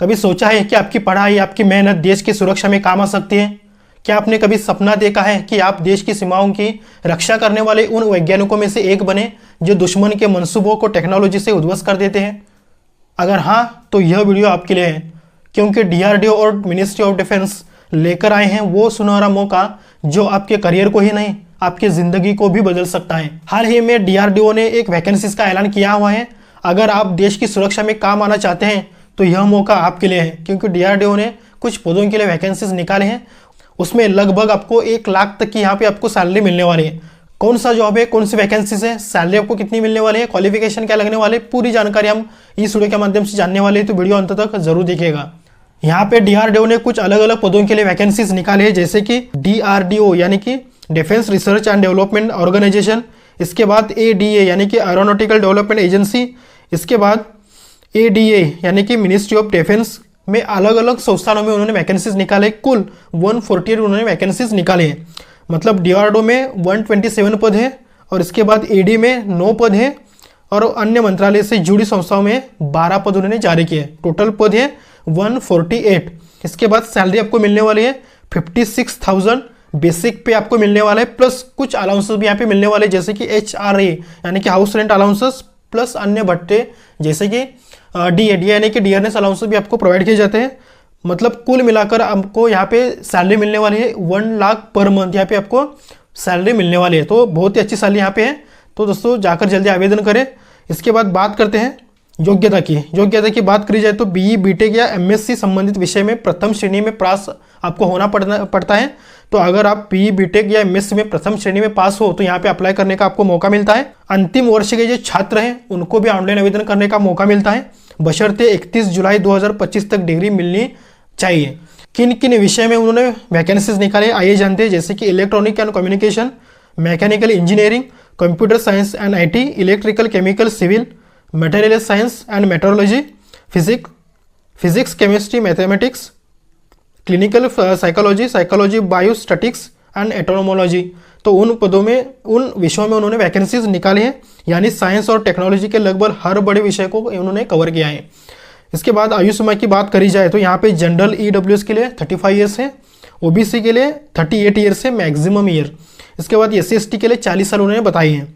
कभी सोचा है कि आपकी पढ़ाई, आपकी मेहनत देश की सुरक्षा में काम आ सकती है? क्या आपने कभी सपना देखा है कि आप देश की सीमाओं की रक्षा करने वाले उन वैज्ञानिकों में से एक बने जो दुश्मन के मंसूबों को टेक्नोलॉजी से उद्ध्वस्त कर देते हैं? अगर हाँ, तो यह वीडियो आपके लिए है, क्योंकि डीआरडीओ और मिनिस्ट्री ऑफ डिफेंस लेकर आए हैं वो सुनहरा मौका जो आपके करियर को ही नहीं, आपकी जिंदगी को भी बदल सकता है। हाल ही में डीआरडीओ ने एक वैकेंसीज का ऐलान किया हुआ है। अगर आप देश की सुरक्षा में काम आना चाहते हैं तो यह मौका आपके लिए है, क्योंकि डीआरडीओ ने कुछ पदों के लिए वैकेंसीज निकाले हैं। उसमें लगभग आपको 1 लाख तक की यहाँ पे आपको सैलरी मिलने वाली है। कौन सा जॉब है, कौन सी वैकेंसीज है, सैलरी आपको कितनी मिलने वाली है, क्वालिफिकेशन क्या लगने वाले, पूरी जानकारी हम इस वीडियो के माध्यम से जानने वाले हैं, तो वीडियो अंत तक जरूर देखिएगा। यहाँ पे डीआरडीओ ने कुछ अलग अलग पदों के लिए वैकेंसीज निकाले हैं, जैसे कि डीआरडीओ यानी कि defence research and development organisation, इसके बाद एडीए यानी कि एरोनॉटिकल डेवलपमेंट एजेंसी, इसके बाद एडीए यानी कि मिनिस्ट्री ऑफ डिफेंस में अलग अलग संस्थानों में उन्होंने वैकेंसीज निकाले। कुल 148 उन्होंने वैकेंसीज निकाले हैं। मतलब डीआरडीओ में 127 पद है और इसके बाद एडी में 9 पद है और अन्य मंत्रालय से जुड़ी संस्थाओं में 12 पद उन्होंने जारी किए। टोटल पद है 148। इसके बाद सैलरी आपको मिलने वाली है 56,000 बेसिक पे आपको मिलने वाला है, प्लस कुछ अलाउंसेस भी यहाँ पे मिलने वाले, जैसे कि HRA यानी कि हाउस रेंट अलाउंसेस, प्लस अन्य भत्ते जैसे कि डी यानी कि डियरनेस अलाउंसेस भी आपको प्रोवाइड किए जाते हैं। मतलब कुल मिलाकर आपको यहाँ पे सैलरी मिलने वाली है 1 लाख पर मंथ यहाँ पे आपको सैलरी मिलने वाली है। तो बहुत ही अच्छी सैलरी यहाँ पे है। तो दोस्तों जाकर जल्दी आवेदन करें। इसके बाद बात करते हैं योग्यता की बात करी जाए तो BE BTech या MSc संबंधित विषय में प्रथम श्रेणी में पास आपको होना पड़ता है। तो अगर आप BE BTech या MSc में प्रथम श्रेणी में पास हो तो यहाँ पे अप्लाई करने का आपको मौका मिलता है। अंतिम वर्ष के जो छात्र हैं उनको भी ऑनलाइन आवेदन करने का मौका मिलता है, बशर्ते 31 जुलाई 2025 तक डिग्री मिलनी चाहिए। किन किन विषय में उन्होंने वैकेंसीज निकाले आइए जानते हैं, जैसे कि electronic and communication, mechanical engineering, computer science and IT, electrical chemical civil, material science and metrology, physics chemistry mathematics, clinical psychology biostatistics and entomology. तो उन पदों में, उन विषयों में उन्होंने वैकेंसीज निकाले हैं, यानी साइंस और टेक्नोलॉजी के लगभग हर बड़े विषय को उन्होंने कवर किया है। इसके बाद आयु सीमा की बात करी जाए तो यहाँ पे जनरल EWS के लिए 35 ईयर्स है, OBC के लिए 38 ईयर्स है मैक्सिमम ईयर। इसके बाद SC/ST के लिए 40 साल उन्होंने बताई है।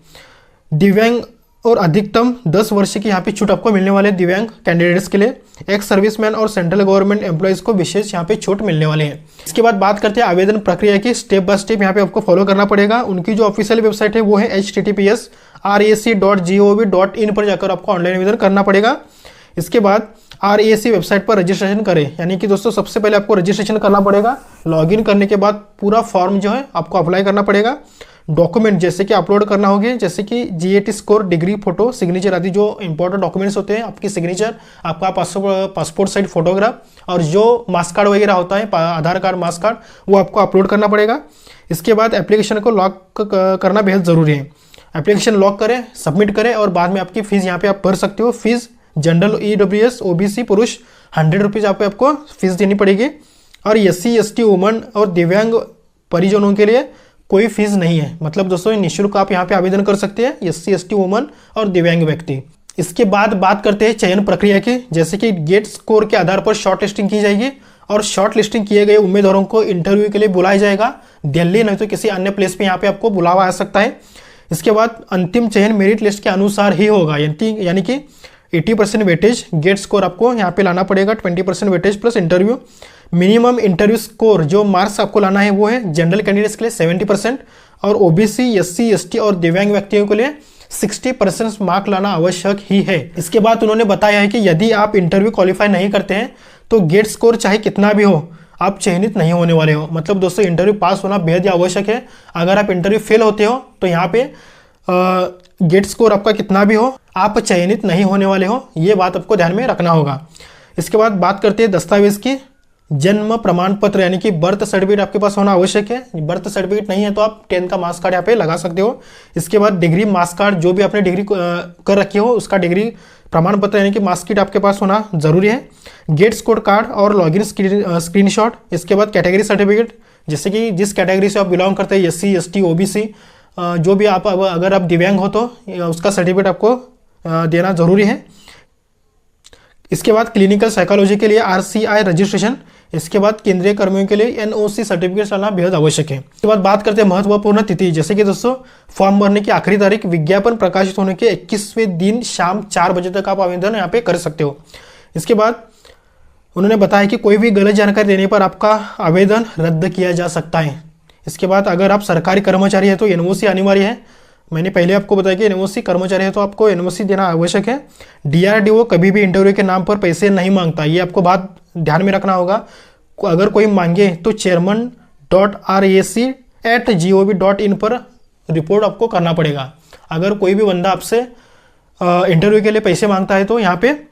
दिव्यांग और अधिकतम 10 वर्ष की यहाँ पे छूट आपको मिलने वाले दिव्यांग कैंडिडेट्स के लिए। एक्स सर्विसमैन और सेंट्रल गवर्नमेंट एम्प्लॉयज़ को विशेष यहाँ पे छूट मिलने वाले हैं। इसके बाद बात करते हैं आवेदन प्रक्रिया की। स्टेप बाय स्टेप यहाँ पे आपको फॉलो करना पड़ेगा। उनकी जो ऑफिशियल वेबसाइट है वो है https://rac.gov.in पर जाकर आपको ऑनलाइन आवेदन करना पड़ेगा। इसके बाद RAC वेबसाइट पर रजिस्ट्रेशन करें, यानी कि दोस्तों सबसे पहले आपको रजिस्ट्रेशन करना पड़ेगा। लॉगिन करने के बाद पूरा फॉर्म जो है आपको अप्लाई करना पड़ेगा। डॉक्यूमेंट जैसे कि अपलोड करना होगी, जैसे कि GAT score, degree, photo, signature आदि जो इंपॉर्टेंट डॉक्यूमेंट्स होते हैं, आपकी सिग्नेचर, आपका पासपोर्ट साइज फोटोग्राफ और जो मार्क्स कार्ड वगैरह होता है, आधार कार्ड, मार्क्स कार्ड, वो आपको अपलोड करना पड़ेगा। इसके बाद एप्लीकेशन को लॉक करना बेहद ज़रूरी है। एप्लीकेशन लॉक करें, सबमिट करें और बाद में आपकी फीस यहाँ पे आप भर सकते हो। फीस जनरल EWS OBC पुरुष 100 रुपीज़ आपको फीस देनी पड़ेगी और SC/ST वुमन और दिव्यांग परिजनों के लिए कोई फीस नहीं है। मतलब दोस्तों निःशुल्क आप यहाँ पे आवेदन कर सकते हैं, SC/ST वुमन और दिव्यांग व्यक्ति। इसके बाद बात करते हैं चयन प्रक्रिया की, जैसे कि गेट स्कोर के आधार पर शॉर्ट लिस्टिंग की जाएगी और शॉर्ट लिस्टिंग किए गए उम्मीदवारों को इंटरव्यू के लिए बुलाया जाएगा। दिल्ली नहीं तो किसी अन्य प्लेस पे यहाँ पे आपको बुलावा आ सकता है। इसके बाद अंतिम चयन मेरिट लिस्ट के अनुसार ही होगा, यानी कि 80% वेटेज गेट स्कोर आपको यहाँ पे लाना पड़ेगा, 20% weightage plus interview. Minimum interview score जो मार्क्स आपको लाना है वो है जनरल कैंडिडेट्स के लिए 70% और OBC, SC/ST और दिव्यांग व्यक्तियों के लिए 60% मार्क लाना आवश्यक ही है। इसके बाद उन्होंने बताया है कि यदि आप इंटरव्यू क्वालिफाई नहीं करते हैं तो गेट स्कोर चाहे कितना भी हो आप चयनित नहीं होने वाले हो। मतलब दोस्तों इंटरव्यू पास होना बेहद ही आवश्यक है। अगर आप इंटरव्यू फेल होते हो तो यहाँ पे गेट स्कोर आपका कितना भी हो आप चयनित नहीं होने वाले हो, ये बात आपको ध्यान में रखना होगा। इसके बाद बात करते हैं दस्तावेज की। जन्म प्रमाण पत्र यानी कि बर्थ सर्टिफिकेट आपके पास होना आवश्यक है। बर्थ सर्टिफिकेट नहीं है तो आप 10th का मार्क्स कार्ड यहाँ पे लगा सकते हो। इसके बाद डिग्री मार्क्स कार्ड, जो भी आपने डिग्री कर रखी हो उसका डिग्री प्रमाण पत्र यानी कि मार्क्स शीट आपके पास होना जरूरी है। गेट स्कोर कार्ड और लॉगिन स्क्रीनशॉट। इसके बाद कैटेगरी सर्टिफिकेट, जैसे कि जिस कैटेगरी से आप बिलोंग करते हैं, SC/ST OBC, जो भी आप अगर आप दिव्यांग हो तो उसका सर्टिफिकेट आपको देना जरूरी है। इसके बाद क्लिनिकल साइकोलॉजी के लिए RCI रजिस्ट्रेशन, इसके बाद केंद्रीय कर्मियों के लिए NOC सर्टिफिकेट लाना बेहद आवश्यक है। इसके बाद बात करते हैं महत्वपूर्ण तिथि, जैसे कि दोस्तों फॉर्म भरने की आखिरी तारीख विज्ञापन प्रकाशित होने के 21वें दिन शाम 4 बजे तक आप आवेदन यहाँ पे कर सकते हो। इसके बाद उन्होंने बताया कि कोई भी गलत जानकारी देने पर आपका आवेदन रद्द किया जा सकता है। इसके बाद अगर आप सरकारी कर्मचारी है तो NOC अनिवार्य है। मैंने पहले आपको बताया कि NOC कर्मचारी है तो आपको NOC देना आवश्यक है। DRDO कभी भी इंटरव्यू के नाम पर पैसे नहीं मांगता, ये आपको बात ध्यान में रखना होगा। अगर कोई मांगे तो chairman.rac@gov.in पर रिपोर्ट आपको करना पड़ेगा। अगर कोई भी बंदा आपसे इंटरव्यू के लिए पैसे मांगता है तो यहाँ पे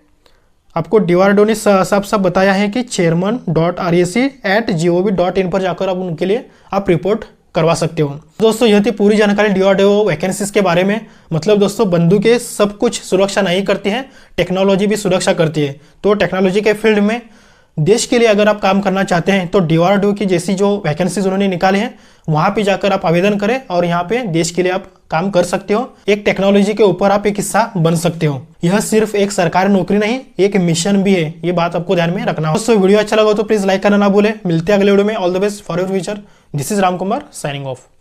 आपको DRDO ने साफ साफ बताया है कि chairman.rac@gov.in पर जाकर आप उनके लिए आप रिपोर्ट करवा सकते हो। दोस्तों यह थी पूरी जानकारी DRDO वैकेंसीज के बारे में। मतलब दोस्तों बंदूकें सब कुछ सुरक्षा नहीं करती हैं, टेक्नोलॉजी भी सुरक्षा करती है। तो टेक्नोलॉजी के फील्ड में देश के लिए अगर आप काम करना चाहते हैं तो DRDO की जैसी जो वैकेंसीज उन्होंने निकाली हैं वहां पे जाकर आप आवेदन करें और यहाँ पे देश के लिए आप काम कर सकते हो। एक टेक्नोलॉजी के ऊपर आप एक हिस्सा बन सकते हो। यह सिर्फ एक सरकारी नौकरी नहीं, एक मिशन भी है, ये बात आपको ध्यान में रखना हो। दोस्तों वीडियो अच्छा लगा तो प्लीज लाइक करना ना भूले। मिलते हैं अगले वीडियो में। All the best for your future. This is Ram Kumar signing off.